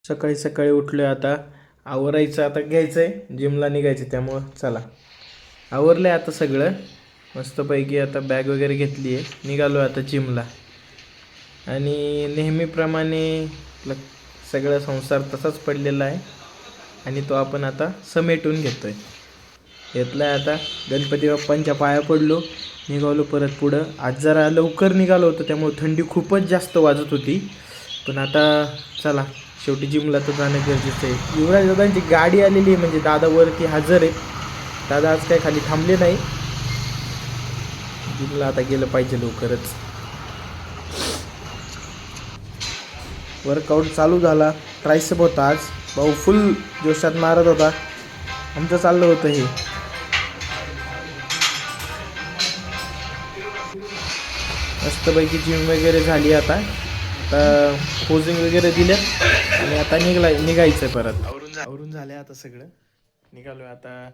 सकाळी सकाळी उठलो आता. आवरायचं आता, घ्यायचं आहे जिमला निघायचं. त्यामुळं चला आवरलं आहे आता सगळं मस्तपैकी. आता बॅग वगैरे घेतली आहे, निघालो आता जिमला. आणि नेहमीप्रमाणे सगळा संसार तसाच पडलेला आहे आणि तो आपण आता समेटून घेतो आहे. घेतला आहे आता. गणपती बाप्पांच्या पाया पडलो, निघालो परत पुढं. आज जरा लवकर निघालो होतो त्यामुळे थंडी खूपच जास्त वाजत होती. पण आता चला, शेवटी जिमला तर जाणं गरजेचं आहे. युवराज दादांची गाडी आलेली आहे, म्हणजे दादा वरती हजर आहे. दादा आज काय खाली थांबले नाही. जिमला आता गेलं पाहिजे लवकरच. वर्कआउट चालू झाला. ट्रायसेप होता आज. भाऊ फुल जोशात मारत होता. आमचं चाललं होतं हे. मस्तपैकी जिम वगैरे झाली. आता पोजिंग वगैरे दिल्या आणि आता निघायचं परत. आवरून झालं आता सगळं. निघालो आता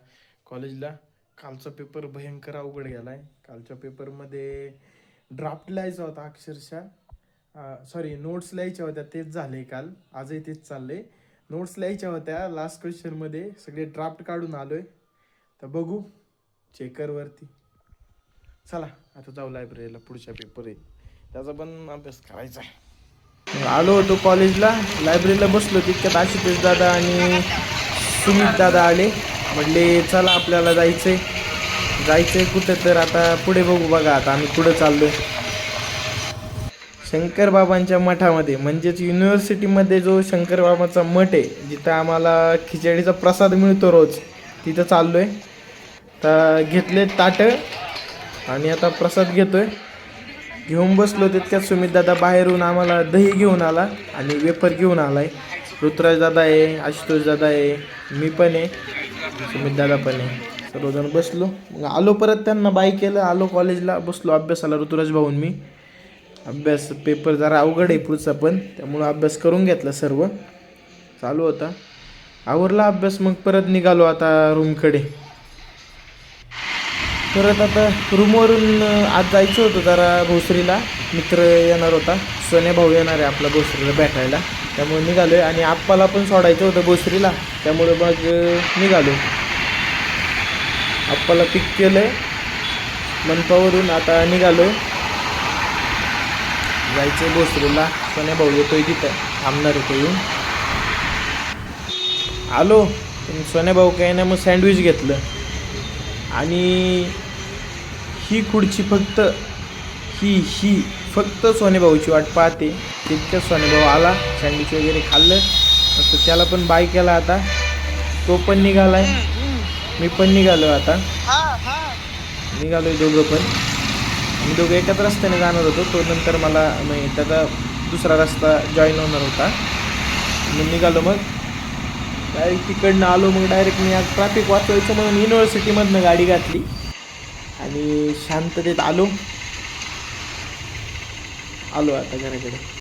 कॉलेजला. कालचा पेपर भयंकर अवघड गेला आहे. कालच्या पेपरमध्ये ड्राफ्ट लिहायचा होता अक्षरशः. सॉरी, नोट्स लिहायच्या होत्या, तेच झाले काल. आजही तेच चाललंय. नोट्स लिहायच्या होत्या. लास्ट क्वेश्चनमध्ये सगळे ड्राफ्ट काढून आलोय. तर बघू चेकरवरती. चला आता जाऊ लायब्ररीला. पुढचा पेपर आहे त्याचा पण अभ्यास करायचा आहे. आलो होतो कॉलेजला. लायब्ररीला बसलो, तितक्यात आशुतोष दादा आणि सुमित दादा आले. म्हटले चला आपल्याला जायचंय कुठं. तर आता पुढे बघू. बघा आता आम्ही पुढं चाललोय शंकर बाबांच्या मठामध्ये. म्हणजेच युनिव्हर्सिटीमध्ये जो शंकर बाबांचा मठ आहे, जिथं आम्हाला खिचडीचा प्रसाद मिळतो रोज, तिथं चाललोय. तर घेतले ताटं आणि आता प्रसाद घेतोय. घेऊन बसलो, तितक्यात सुमित दादा बाहेरून आम्हाला दही घेऊन आला आणि वेफर घेऊन आलाय. ऋतुराज दादा आहे, आशुतोष दादा आहे, मी पण आहे, सुमित दादा पण आहे. सर्वजण बसलो. मग आलो परत, त्यांना बाय केलं. आलो कॉलेजला, बसलो अभ्यासाला. ऋतुराज भाऊन मी अभ्यास. पेपर जरा अवघड आहे पुढचा पण, त्यामुळं अभ्यास करून घेतला. सर्व चालू होता. आवरला अभ्यास. मग परत निघालो आता रूमकडे. परत आता रूमवरून आज जायचं होतं जरा भोसरीला. मित्र येणार होता, सोन्या भाऊ येणार आहे आपला भोसरीला भेटायला. त्यामुळे निघालो आहे. आणि आप्पाला पण सोडायचं होतं भोसरीला, त्यामुळे मग निघालो. आप्पाला पिक केलं आहे मनपावरून. आता निघालो, जायचं आहे भोसरीला. सोन्या भाऊ येतोय तिथं, थांबणार होतो येऊन. आलो. सोन्या भाऊ काही नाही, मग सँडविच घेतलं. आणि ही खुर्ची फक्त सोने भाऊची वाट पाहते. तितक्यात सोने भाऊ आला, सँडविच वगैरे खाल्लं. असं त्याला पण बाय केला. आता तो पण निघालाय, मी पण निघालो. आता निघालोय दोघं पण. आम्ही दोघं एकाच रस्त्याने जाणार होतो. तो नंतर मला त्याचा दुसरा रस्ता जॉईन होणार होता. मी निघालो. मग डायरेक्ट तिकडनं आलो. मग डायरेक्ट मी आज ट्रॅफिक वाचवायचं म्हणून युनिव्हर्सिटीमधनं गाडी घातली आणि शांततेत आलो आता घराकडे.